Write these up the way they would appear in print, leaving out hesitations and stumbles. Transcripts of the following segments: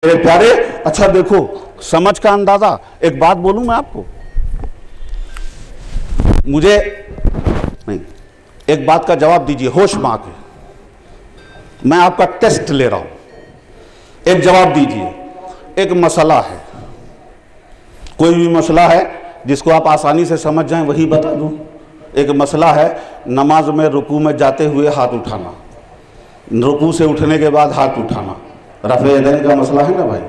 میرے پیارے اچھا دیکھو سمجھ کا اندازہ، ایک بات بولوں میں آپ کو، مجھے نہیں ایک بات کا جواب دیجئے ہوش میں آ کے، میں آپ کا ٹیسٹ لے رہا ہوں، ایک جواب دیجئے۔ ایک مسئلہ ہے، کوئی بھی مسئلہ ہے جس کو آپ آسانی سے سمجھ جائیں وہی بتا دوں۔ ایک مسئلہ ہے نماز میں رکوع میں جاتے ہوئے ہاتھ اٹھانا، رکوع سے اٹھنے کے بعد ہاتھ اٹھانا، رفع یدین کا مسئلہ ہے نا بھائی۔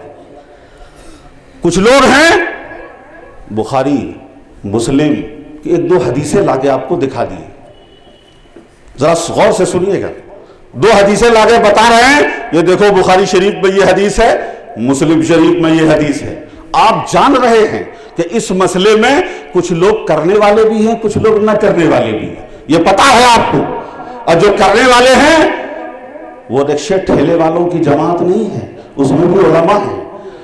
کچھ لوگ ہیں بخاری مسلم کی ایک دو حدیثیں لا کے آپ کو دکھا دیے، ذرا غور سے سنیے گا، دو حدیثیں لا کے بتا رہے ہیں یہ دیکھو بخاری شریف میں یہ حدیث ہے، مسلم شریف میں یہ حدیث ہے۔ آپ جان رہے ہیں کہ اس مسئلے میں کچھ لوگ کرنے والے بھی ہیں، کچھ لوگ نہ کرنے والے بھی ہیں، یہ پتا ہے آپ کو۔ اور جو کرنے والے ہیں وہ رکشے ٹھیلے والوں کی جماعت نہیں ہے، اس میں بھی علماء ہیں،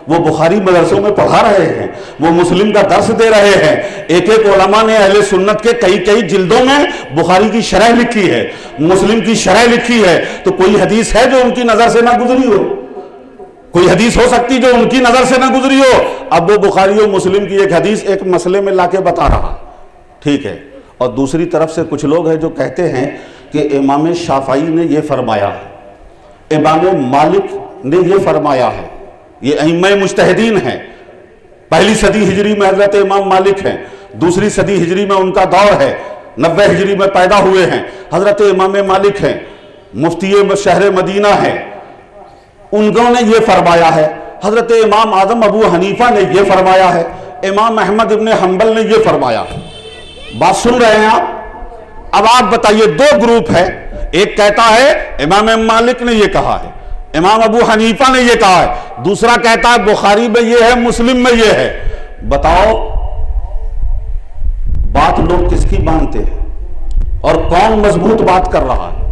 وہ بخاری مدرسوں میں پڑھا رہے ہیں، وہ مسلم کا درس دے رہے ہیں۔ ایک ایک علماء نے اہل سنت کے کئی جلدوں میں بخاری کی شرح لکھی ہے، مسلم کی شرح لکھی ہے، تو کوئی حدیث ہے جو ان کی نظر سے نہ گزری ہو؟ کوئی حدیث ہو سکتی جو ان کی نظر سے نہ گزری ہو؟ اب وہ بخاری و مسلم کی ایک حدیث ایک مسئلے میں لا کے بتا رہا، ٹھیک ہے۔ اور دوسری طرف سے کچھ لوگ ہیں جو کہتے ہیں کہ امام شافعی نے یہ فرمایا ہے، امام مالک نے یہ فرمایا ہے، یہ ائمہ مجتہدین ہیں۔ پہلی صدی ہجری میں حضرت امام مالک ہیں، دوسری صدی ہجری میں ان کا دور ہے، 90 ہجری میں پیدا ہوئے ہیں، حضرت امام مالک ہیں، مفتی شہر مدینہ ہیں، انہوں نے یہ فرمایا ہے۔ حضرت امام اعظم ابو حنیفہ نے یہ فرمایا ہے، امام احمد ابن حنبل نے یہ فرمایا ہے۔ بات سن رہے ہیں آپ؟ اب آپ بتائیے، دو گروپ ہے، ایک کہتا ہے امام مالک نے یہ کہا ہے، امام ابو حنیفہ نے یہ کہا ہے، دوسرا کہتا ہے بخاری میں یہ ہے، مسلم میں یہ ہے۔ بتاؤ بات لوگ کس کی مانتے ہیں اور کون مضبوط بات کر رہا ہے؟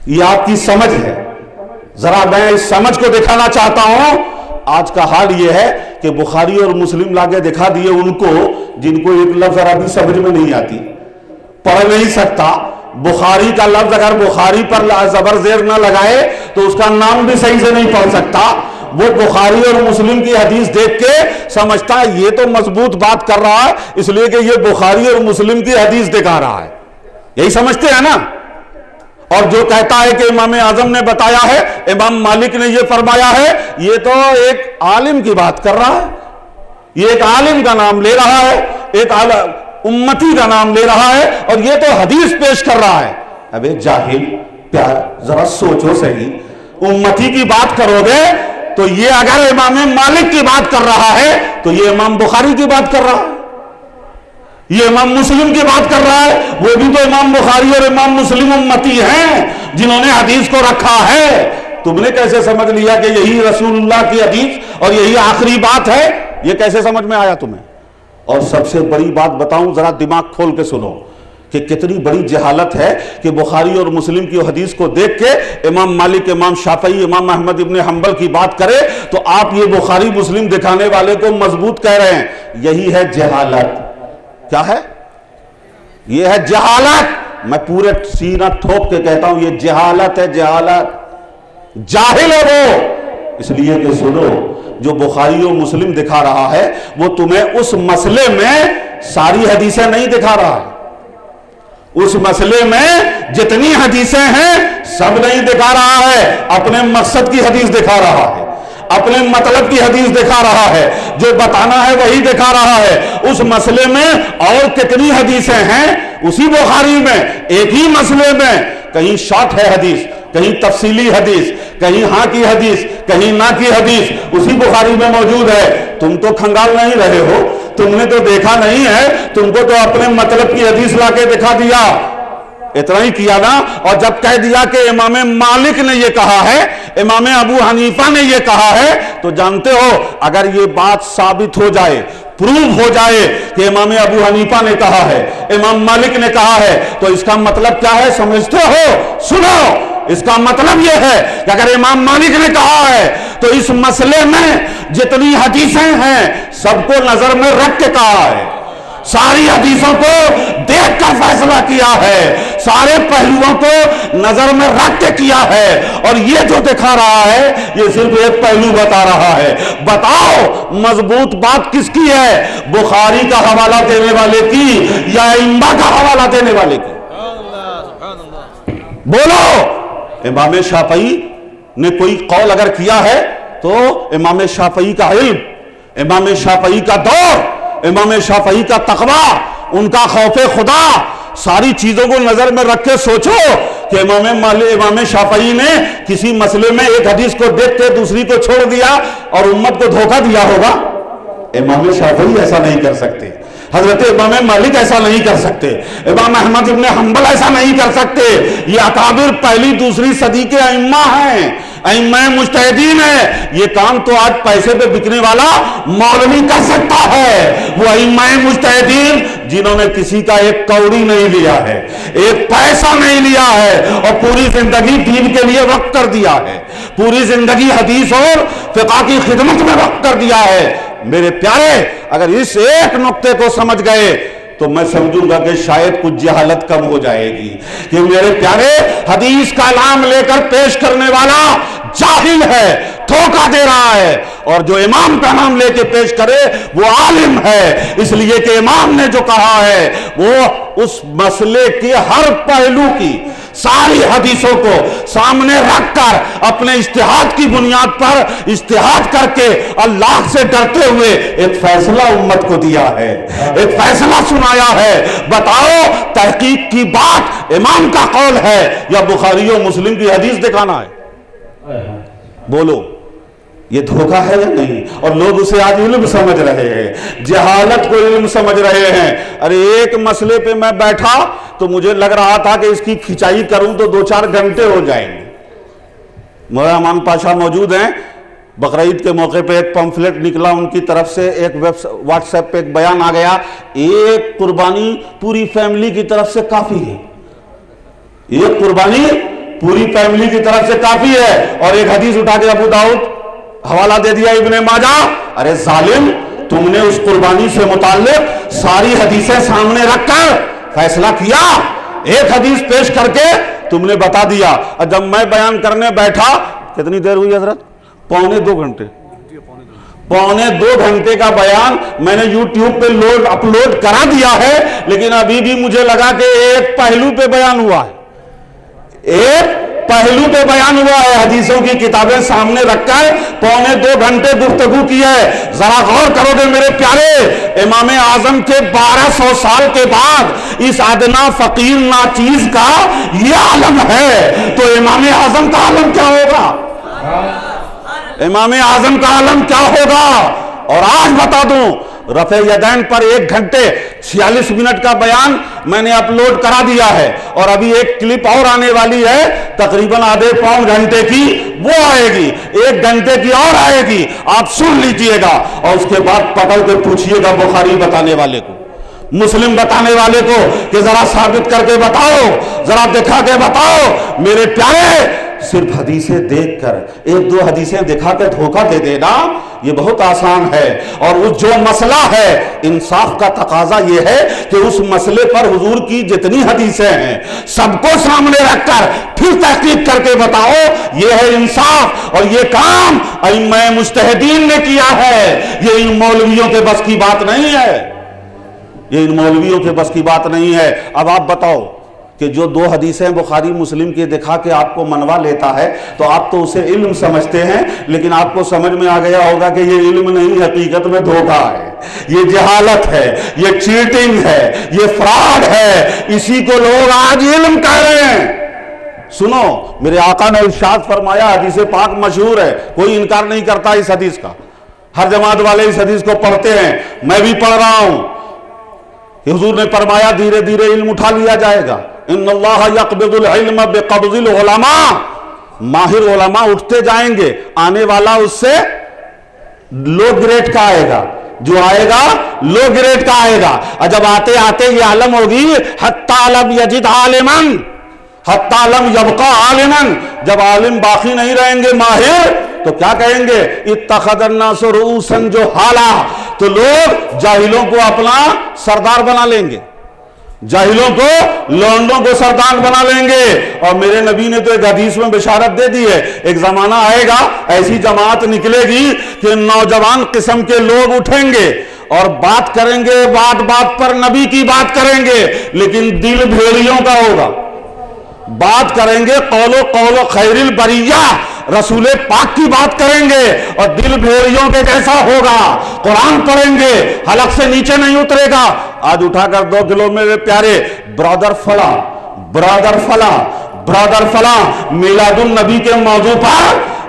یہ آپ کی سمجھ ہے، ذرا میں اس سمجھ کو دکھانا چاہتا ہوں۔ آج کا حال یہ ہے کہ بخاری اور مسلم لاگے دکھا دیے ان کو جن کو ایک لفظ عربی سمجھ میں نہیں آتی، پڑھ نہیں سکتا۔ بخاری کا لفظ اگر بخاری پر زبر زیر نہ لگائے تو اس کا نام بھی صحیح سے نہیں پڑھ سکتا۔ وہ بخاری اور مسلم کی حدیث دیکھ کے سمجھتا ہے یہ تو مضبوط بات کر رہا ہے، اس لیے کہ یہ بخاری اور مسلم کی حدیث دکھا رہا ہے، یہی سمجھتے ہیں نا۔ اور جو کہتا ہے کہ امام اعظم نے بتایا ہے، امام مالک نے یہ فرمایا ہے، یہ تو ایک عالم کی بات کر رہا ہے، یہ ایک عالم کا نام لے رہا ہے، ایک امتی کا نام لے رہا ہے، اور یہ تو حدیث پیش کر رہا ہے۔ ابے جاہل پیار، ذرا سوچو صحیح، امتی کی بات کرو گے تو یہ اگر امام مالک کی بات کر رہا ہے تو یہ امام بخاری کی بات کر رہا ہے، یہ امام مسلم کی بات کر رہا ہے، وہ بھی تو امام بخاری اور امام مسلم امتی ہیں جنہوں نے حدیث کو رکھا ہے۔ تم نے کیسے سمجھ لیا کہ یہی رسول اللہ کی حدیث اور یہی آخری بات ہے؟ یہ کیسے سمجھ میں آیا تمہیں؟ اور سب سے بڑی بات بتاؤں، ذرا دماغ کھول کے سنو کہ کتنی بڑی جہالت ہے کہ بخاری اور مسلم کی حدیث کو دیکھ کے امام مالک، امام شافعی، امام احمد ابن حنبل کی بات کرے تو آپ یہ بخاری مسلم دکھانے والے کو مضبوط کہہ رہے ہیں۔ یہی ہے جہالت۔ کیا ہے؟ یہ ہے جہالت۔ میں پورے سینہ ٹھوک کے کہتا ہوں یہ جہالت ہے، جہالت۔ جاہل ہے وہ، اس لیے کہ سنو، جو بخاری و مسلم دکھا رہا ہے وہ تمہیں اس مسئلے میں ساری حدیثیں نہیں دکھا رہا ہے، اس مسئلے میں جتنی حدیثیں ہیں سب نہیں دکھا رہا ہے، اپنے مقصد کی حدیث دکھا رہا ہے، اپنے مطلب کی حدیث دکھا رہا ہے، جو بتانا ہے وہی دکھا رہا ہے۔ اس مسئلے میں اور کتنی حدیثیں ہیں اسی بخاری میں، ایک ہی مسئلے میں، کہیں شارٹ ہے حدیث، کہیں تفصیلی حدیث، کہیں ہاں کی حدیث، کہیں نہ کی حدیث اسی بخاری میں موجود ہے۔ تم تو کھنگال نہیں رہے ہو، تم نے تو دیکھا نہیں ہے، تم کو تو اپنے مطلب کی حدیث لا کے دکھا دیا، اتنا ہی کیا نا۔ اور جب کہہ دیا کہ امام مالک نے یہ کہا ہے، امام ابو حنیفہ نے یہ کہا ہے، تو جانتے ہو اگر یہ بات ثابت ہو جائے، پروف ہو جائے کہ امام ابو حنیفہ نے کہا ہے، امام مالک نے کہا ہے، تو اس کا مطلب کیا ہے سمجھتے ہو؟ سنو، اس کا مطلب یہ ہے کہ اگر امام مالک نے کہا ہے تو اس مسئلے میں جتنی حدیثیں ہیں سب کو نظر میں رکھ کے کہا ہے، ساری حدیثوں کو دیکھ کر فیصلہ کیا ہے، سارے پہلوؤں کو نظر میں رکھ کے کیا ہے، اور یہ جو دکھا رہا ہے یہ صرف ایک پہلو بتا رہا ہے۔ بتاؤ مضبوط بات کس کی ہے، بخاری کا حوالہ دینے والے کی یا ائمہ کا حوالہ دینے والے کی؟ بولو۔ امام شافعی نے کوئی قول اگر کیا ہے تو امام شافعی کا علم، امام شافعی کا دور، امام شافعی کا تقویٰ، ان کا خوف خدا، ساری چیزوں کو نظر میں رکھ کے سوچو کہ امام شافعی نے کسی مسئلے میں ایک حدیث کو دیکھ کے دوسری کو چھوڑ دیا اور امت کو دھوکہ دیا ہوگا؟ امام شافعی ایسا نہیں کر سکتے، حضرت امام مالک ایسا نہیں کر سکتے، امام احمد ابن حنبل ایسا نہیں کر سکتے۔ یہ اکابر پہلی دوسری صدی کے ائمہ ہیں، ائمہ مجتہدین ہیں۔ یہ کام تو آج پیسے پہ بکنے والا مولوی کر سکتا ہے، وہ ائمہ مجتہدین جنہوں نے کسی کا ایک کوڑی نہیں لیا ہے، ایک پیسہ نہیں لیا ہے، اور پوری زندگی دین کے لیے وقف کر دیا ہے، پوری زندگی حدیث اور فقہ کی خدمت میں وقف کر دیا ہے۔ میرے پیارے، اگر اس ایک نقطے کو سمجھ گئے تو میں سمجھوں گا کہ شاید کچھ جہالت کم ہو جائے گی، کہ میرے پیارے حدیث کا نام لے کر پیش کرنے والا جاہل ہے، دھوکہ دے رہا ہے، اور جو امام کا نام لے کے پیش کرے وہ عالم ہے، اس لیے کہ امام نے جو کہا ہے وہ اس مسئلے کے ہر پہلو کی ساری حدیثوں کو سامنے رکھ کر اپنے اجتہاد کی بنیاد پر اجتہاد کر کے اللہ سے ڈرتے ہوئے ایک فیصلہ امت کو دیا ہے، ایک فیصلہ سنایا ہے۔ بتاؤ تحقیق کی بات امام کا قول ہے یا بخاری و مسلم کی حدیث دکھانا ہے؟ بولو، یہ دھوکہ ہے یا نہیں؟ اور لوگ اسے آج علم سمجھ رہے ہیں، جہالت کو علم سمجھ رہے ہیں۔ ارے ایک مسئلے پہ میں بیٹھا تو مجھے لگ رہا تھا کہ اس کی کھچائی کروں تو 2-4 گھنٹے ہو جائیں گے۔ مولانا امان پاشا موجود ہیں، بقرعید کے موقع پہ ایک پمفلٹ نکلا ان کی طرف سے، ایک واٹس ایپ پہ ایک بیان آ گیا، ایک قربانی پوری فیملی کی طرف سے کافی ہے، ایک قربانی پوری فیملی کی طرف سے کافی ہے، اور ایک حدیث اٹھا کے ابو داؤد حوالہ دے دیا ابن ماجہ۔ ارے ظالم، تم نے اس قربانی سے متعلق ساری حدیثیں سامنے رکھ کر فیصلہ کیا، ایک حدیث پیش کر کے تم نے بتا دیا، اور جب میں بیان کرنے بیٹھا کتنی دیر ہوئی حضرت؟ 2.25 گھنٹے، 2.25 گھنٹے کا بیان میں نے یوٹیوب پہ اپلوڈ کرا دیا ہے، لیکن ابھی بھی مجھے لگا کہ ایک پہلو پہ بیان ہوا ہے، ایک پہلو پہ بیان ہوا ہے، حدیثوں کی کتابیں سامنے رکھ کر 2.25 گھنٹے گفتگو کی ہے۔ ذرا غور کرو گے میرے پیارے، امام اعظم کے 1200 سال کے بعد اس ادنا فقیر ناچیز کا یہ عالم ہے، تو امام اعظم کا عالم کیا ہوگا؟ امام اعظم کا عالم کیا ہوگا؟ اور آج بتا دوں، رفع یدین پر 1 گھنٹے 46 منٹ کا بیان میں نے اپلوڈ کرا دیا ہے، اور ابھی ایک کلپ اور آنے والی ہے تقریباً آدھے پون گھنٹے کی، وہ آئے گی، 1 گھنٹے کی اور آئے گی، آپ سن لیجئے گا، اور اس کے بعد پکڑ کے پوچھئے گا بخاری بتانے والے کو، مسلم بتانے والے کو، کہ ذرا ثابت کر کے بتاؤ، ذرا دکھا کے بتاؤ۔ میرے پیارے، صرف حدیثیں دیکھ کر 1-2 حدیثیں دکھا کے دھوکہ دے دینا یہ بہت آسان ہے، اور وہ جو مسئلہ ہے انصاف کا تقاضا یہ ہے کہ اس مسئلے پر حضور کی جتنی حدیثیں ہیں سب کو سامنے رکھ کر پھر تحقیق کر کے بتاؤ، یہ ہے انصاف، اور یہ کام ائمہ مجتہدین نے کیا ہے، یہ ان مولویوں کے بس کی بات نہیں ہے، یہ ان مولویوں کے بس کی بات نہیں ہے۔ اب آپ بتاؤ کہ جو 2 حدیثیں بخاری مسلم کے دکھا کے آپ کو منوا لیتا ہے تو آپ تو اسے علم سمجھتے ہیں، لیکن آپ کو سمجھ میں آ گیا ہوگا کہ یہ علم نہیں، حقیقت میں دھوکہ ہے، یہ جہالت ہے، یہ چیٹنگ ہے، یہ فراڈ ہے، اسی کو لوگ آج علم کہہ رہے ہیں۔ سنو، میرے آقا نے ارشاد فرمایا، حدیث پاک مشہور ہے، کوئی انکار نہیں کرتا اس حدیث کا، ہر جماعت والے اس حدیث کو پڑھتے ہیں، میں بھی پڑھ رہا ہوں۔ حضور نے فرمایا دھیرے دھیرے علم اٹھا لیا جائے گا، ان اللہ یقبض العلم بقبض العلماء، ماہر علماء اٹھتے جائیں گے، آنے والا اس سے لو گریڈ کا آئے گا، جو آئے گا لو گریڈ کا آئے گا، اور جب آتے آتے یہ عالم ہوگی حتی لم یجد عالما، حتی لم یبقى عالما، جب عالم باقی نہیں رہیں گے ماہر تو کیا کہیں گے؟ اتخذ الناس رؤوسا جہالا، تو لوگ جاہلوں کو اپنا سردار بنا لیں گے، جاہلوں کو لونڈوں کو سردار بنا لیں گے۔ اور میرے نبی نے تو ایک حدیث میں بشارت دے دی ہے، ایک زمانہ آئے گا ایسی جماعت نکلے گی کہ نوجوان قسم کے لوگ اٹھیں گے اور بات کریں گے، بات بات پر نبی کی بات کریں گے، لیکن دل بھیڑیوں کا ہوگا۔ بات کریں گے قول و خیر البریہ، رسول پاک کی بات کریں گے، اور دل بھیڑیوں کے جیسا ہوگا۔ قرآن پڑھیں گے، حلق سے نیچے نہیں اترے گا۔ آج اٹھا کر 2 کلو میرے پیارے برادر فلاں میلاد النبی کے موضوع پر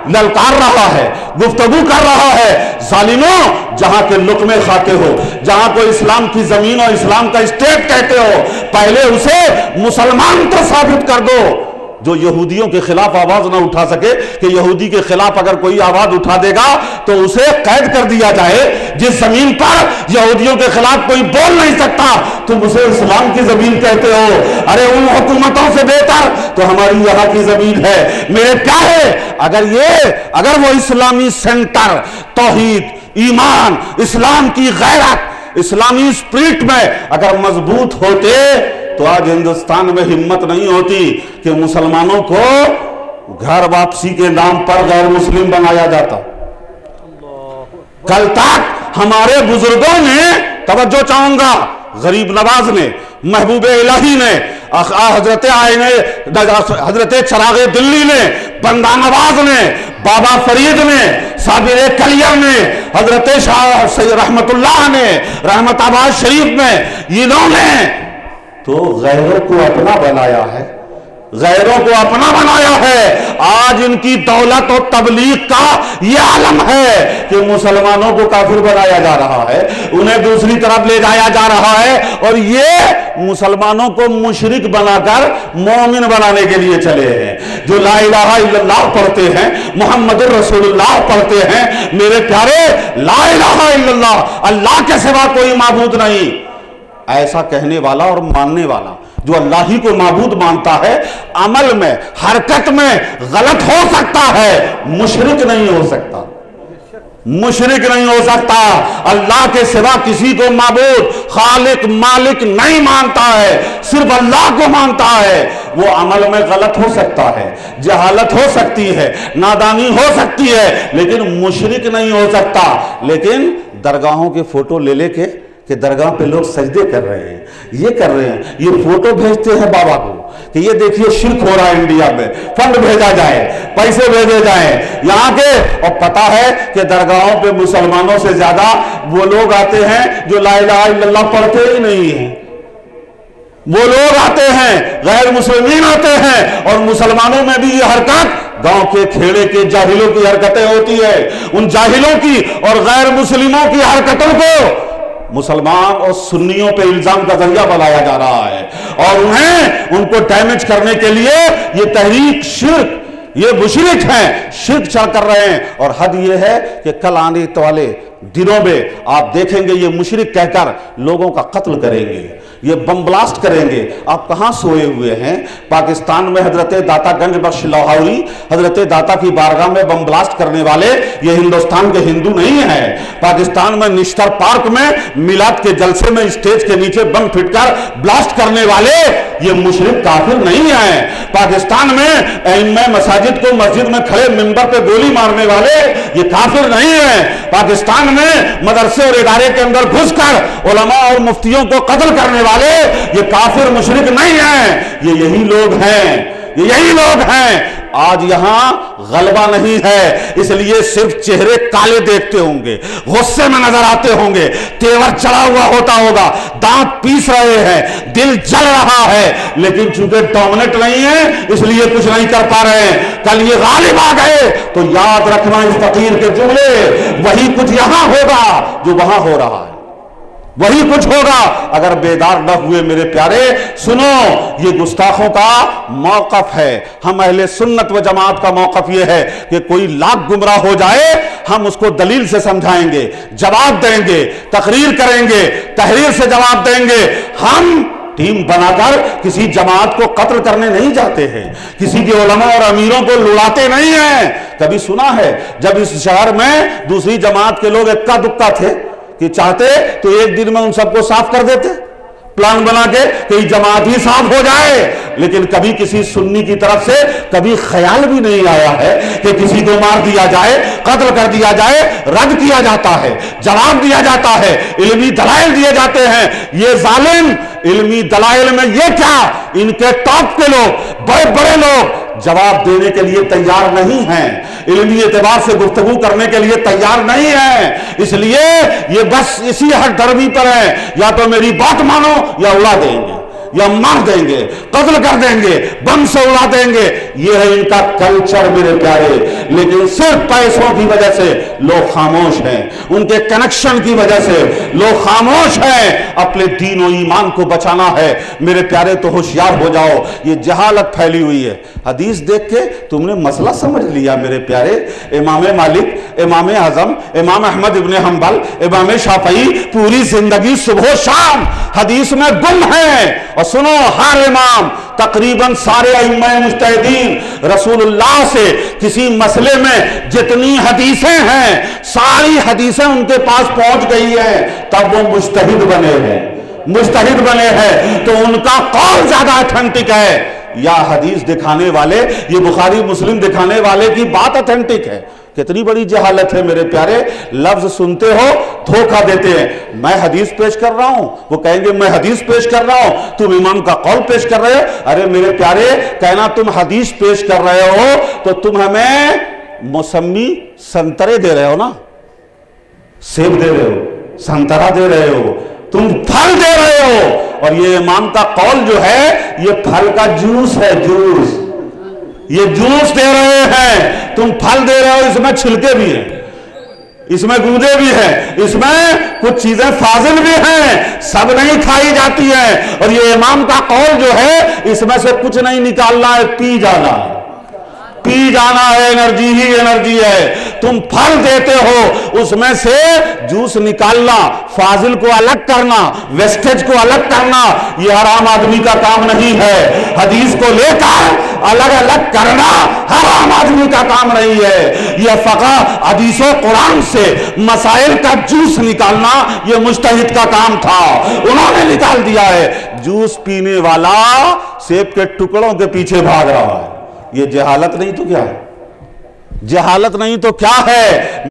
للکار رہا ہے، گفتگو کر رہا ہے۔ ظالموں، جہاں کے لقمے کھاتے ہو، جہاں کو اسلام کی زمین اور اسلام کا اسٹیٹ کہتے ہو، پہلے اسے مسلمان تو ثابت کر دو۔ جو یہودیوں کے خلاف آواز نہ اٹھا سکے کہ یہودی کے خلاف اگر کوئی آواز اٹھا دے گا تو اسے قید کر دیا جائے۔ جس زمین پر یہودیوں کے خلاف کوئی بول نہیں سکتا تم اسے اسلام کی زمین کہتے ہو۔ ارے ان حکومتوں سے بہتر تو ہماری یہاں کی زمین ہے۔ میرے پیارے، اگر وہ اسلامی سینٹر توحید، ایمان، اسلام کی غیرت، اسلامی اسپرٹ میں اگر مضبوط ہوتے تو آج ہندوستان میں ہمت نہیں ہوتی کہ مسلمانوں کو گھر واپسی کے نام پر غیر مسلم بنایا جاتا۔ کل تک ہمارے بزرگوں نے، توجہ چاہوں گا، غریب نواز نے، محبوب الہی نے، حضرت چراغ دلی نے، بندہ نواز نے، بابا فرید نے، صابر کلیر نے، حضرت شاہ رحمت اللہ نے، رحمت آباد شریف میں، انہوں نے تو غیروں کو اپنا بنایا ہے، غیروں کو اپنا بنایا ہے۔ آج ان کی دولت و تبلیغ کا یہ عالم ہے کہ مسلمانوں کو کافر بنایا جا رہا ہے، انہیں دوسری طرف لے جایا جا رہا ہے، اور یہ مسلمانوں کو مشرک بنا کر مومن بنانے کے لیے چلے ہیں۔ جو لا الہ الا اللہ پڑھتے ہیں، محمد رسول اللہ پڑھتے ہیں، میرے پیارے، لا الہ الا اللہ، اللہ کے سوا کوئی معبود نہیں، ایسا کہنے والا اور ماننے والا جو اللہ ہی کو معبود مانتا ہے، عمل میں، حرکت میں غلط ہو سکتا ہے، مشرک نہیں ہو سکتا، مشرک نہیں ہو سکتا۔ اللہ کے سوا کسی کو معبود، خالق، مالک نہیں مانتا ہے، صرف اللہ کو مانتا ہے۔ وہ عمل میں غلط ہو سکتا ہے، جہالت ہو سکتی ہے، نادانی ہو سکتی ہے، لیکن مشرک نہیں ہو سکتا۔ لیکن درگاہوں کے فوٹو لے لے کے کہ درگاہ پہ لوگ سجدے کر رہے ہیں، یہ کر رہے ہیں، یہ فوٹو بھیجتے ہیں بابا کو کہ یہ دیکھیے شرک ہو رہا ہے انڈیا میں، فنڈ بھیجا جائے، پیسے بھیجے جائیں یہاں کے۔ اور پتا ہے کہ درگاہوں پہ مسلمانوں سے زیادہ وہ لوگ آتے ہیں جو لا الہ الا اللہ پڑھتے ہی نہیں ہیں، وہ لوگ آتے ہیں، غیر مسلمین آتے ہیں، اور مسلمانوں میں بھی یہ حرکت گاؤں کے کھیڑے کے جاہلوں کی حرکتیں ہوتی ہے۔ ان جاہلوں کی اور غیر مسلموں کی حرکتوں کو مسلمان اور سنیوں پہ الزام کا ذریعہ بنایا جا رہا ہے، اور ان کو ڈیمیج کرنے کے لیے یہ تحریک شرک، یہ مشرک ہیں، شرک چل کر رہے ہیں۔ اور حد یہ ہے کہ کل آنے والے دنوں میں آپ دیکھیں گے یہ مشرک کہہ کر لوگوں کا قتل کریں گے، یہ بم بلاسٹ کریں گے۔ آپ کہاں سوئے ہوئے ہیں؟ پاکستان میں حضرت داتا گنج بخش لاہوری، حضرت داتا کی بارگاہ میں بم بلاسٹ کرنے والے یہ ہندوستان کے ہندو نہیں ہیں۔ پاکستان میں نشتر پارک میں میلاد کے جلسے میں اسٹیج کے نیچے بم پھٹ کر بلاسٹ کرنے والے یہ مشرک کافر نہیں ہیں۔ پاکستان میں ائمہ مساجد کو مسجد میں کھڑے منبر پہ گولی مارنے والے یہ کافر نہیں ہیں۔ پاکستان میں مدرسے اور ادارے کے اندر گھس کر علماء اور مفتیوں کو قتل کرنے والے یہ کافر مشرک نہیں ہیں، یہ یہی لوگ ہیں، یہ یہی لوگ ہیں۔ آج یہاں غلبہ نہیں ہے، اس لیے صرف چہرے کالے دیکھتے ہوں گے، غصے میں نظر آتے ہوں گے، تیور چڑھا ہوا ہوتا ہوگا، دانت پیس رہے ہیں، دل جل رہا ہے، لیکن چونکہ ڈومنٹ نہیں ہے اس لیے کچھ نہیں کر پا رہے ہیں۔ کل یہ غالب آ گئے تو یاد رکھنا اس فقیر کے جملے، وہی کچھ یہاں ہوگا جو وہاں ہو رہا ہے، وہی کچھ ہوگا اگر بیدار نہ ہوئے۔ میرے پیارے سنو، یہ گستاخوں کا موقف ہے۔ ہم اہل سنت و جماعت کا موقف یہ ہے کہ کوئی لاکھ گمراہ ہو جائے ہم اس کو دلیل سے سمجھائیں گے، جواب دیں گے، تقریر کریں گے، تحریر سے جواب دیں گے۔ ہم ٹیم بنا کر کسی جماعت کو قتل کرنے نہیں جاتے ہیں، کسی کے علماء اور امیروں کو لڑاتے نہیں ہیں۔ کبھی سنا ہے جب اس شہر میں دوسری جماعت کے لوگ اکا دکا تھے کہ چاہتے تو ایک دن میں ان سب کو صاف کر دیتے، پلان بنا کے کہ جماعت ہی صاف ہو جائے، لیکن کبھی کسی سنی کی طرف سے کبھی خیال بھی نہیں آیا ہے کہ کسی کو مار دیا جائے، قتل کر دیا جائے، رد کیا جاتا ہے، جواب دیا جاتا ہے، علمی دلائل دیے جاتے ہیں۔ یہ ظالم علمی دلائل میں یہ کیا، ان کے ٹاپ کے لوگ، بڑے بڑے لوگ جواب دینے کے لیے تیار نہیں ہیں، علمی اعتبار سے گفتگو کرنے کے لیے تیار نہیں ہیں، اس لیے یہ بس اسی ہر درمی پر ہے، یا تو میری بات مانو یا اڑا دیں گے، یا مار دیں گے، قتل کر دیں گے، بم سے اڑا دیں گے۔ یہ ہے ان کا کلچر میرے پیارے، لیکن صرف پیسوں کی وجہ سے لوگ خاموش ہیں، ان کے کنیکشن کی وجہ سے لوگ خاموش ہیں۔ اپنے دین و ایمان کو بچانا ہے میرے پیارے تو ہوشیار ہو جاؤ، یہ جہالت پھیلی ہوئی ہے۔ حدیث دیکھ کے تم نے مسئلہ سمجھ لیا میرے پیارے، امام مالک، امام اعظم، امام احمد ابن حنبل، امام شافعی پوری زندگی صبح و شام حدیث میں گم ہیں۔ اور سنو، ہر امام، تقریباً سارے ائمہ مجتہدین رسول اللہ سے کسی مسئلے میں جتنی حدیثیں ہیں، ساری حدیثیں ان کے پاس پہنچ گئی ہیں، تب وہ مجتہد بنے ہیں، مجتہد بنے ہیں، تو ان کا قول زیادہ اتھینٹک ہے یا حدیث دکھانے والے، یہ بخاری مسلم دکھانے والے کی بات اتھینٹک ہے؟ کتنی بڑی جہالت ہے میرے پیارے، لفظ سنتے ہو دھوکہ دیتے ہیں۔ میں حدیث پیش کر رہا ہوں، وہ کہیں گے میں حدیث پیش کر رہا ہوں، تم امام کا قول پیش کر رہے ہو۔ ارے میرے پیارے، کہنا تم حدیث پیش کر رہے ہو تو تم ہمیں موسمی سنترے دے رہے ہو نا، سیب دے رہے ہو، سنترا دے رہے ہو، تم پھل دے رہے ہو، اور یہ امام کا قول جو ہے یہ پھل کا جوس ہے، جوس، یہ جوس دے رہے ہیں، تم پھل دے رہے ہو، اس میں چھلکے بھی ہیں، اس میں گودے بھی ہیں، اس میں کچھ چیزیں فاضل بھی ہیں، سب نہیں کھائی جاتی ہیں، اور یہ امام کا قول جو ہے اس میں سے کچھ نہیں نکالنا ہے، پی جانا ہے، پی جانا ہے، انرجی ہی انرجی ہے۔ تم پھل دیتے ہو، اس میں سے جوس نکالنا، فاضل کو الگ کرنا، ویسٹیج کو الگ کرنا، یہ حرام آدمی کا کام نہیں ہے۔ حدیث کو لے کر الگ الگ کرنا حرام آدمی کا کام نہیں ہے۔ یہ فقہ حدیث و قرآن سے مسائل کا جوس نکالنا یہ مجتہد کا کام تھا، انہوں نے نکال دیا ہے۔ جوس پینے والا سیب کے ٹکڑوں کے پیچھے بھاگ رہا ہے۔ یہ جہالت نہیں تو کیا ہے؟ جہالت نہیں تو کیا ہے؟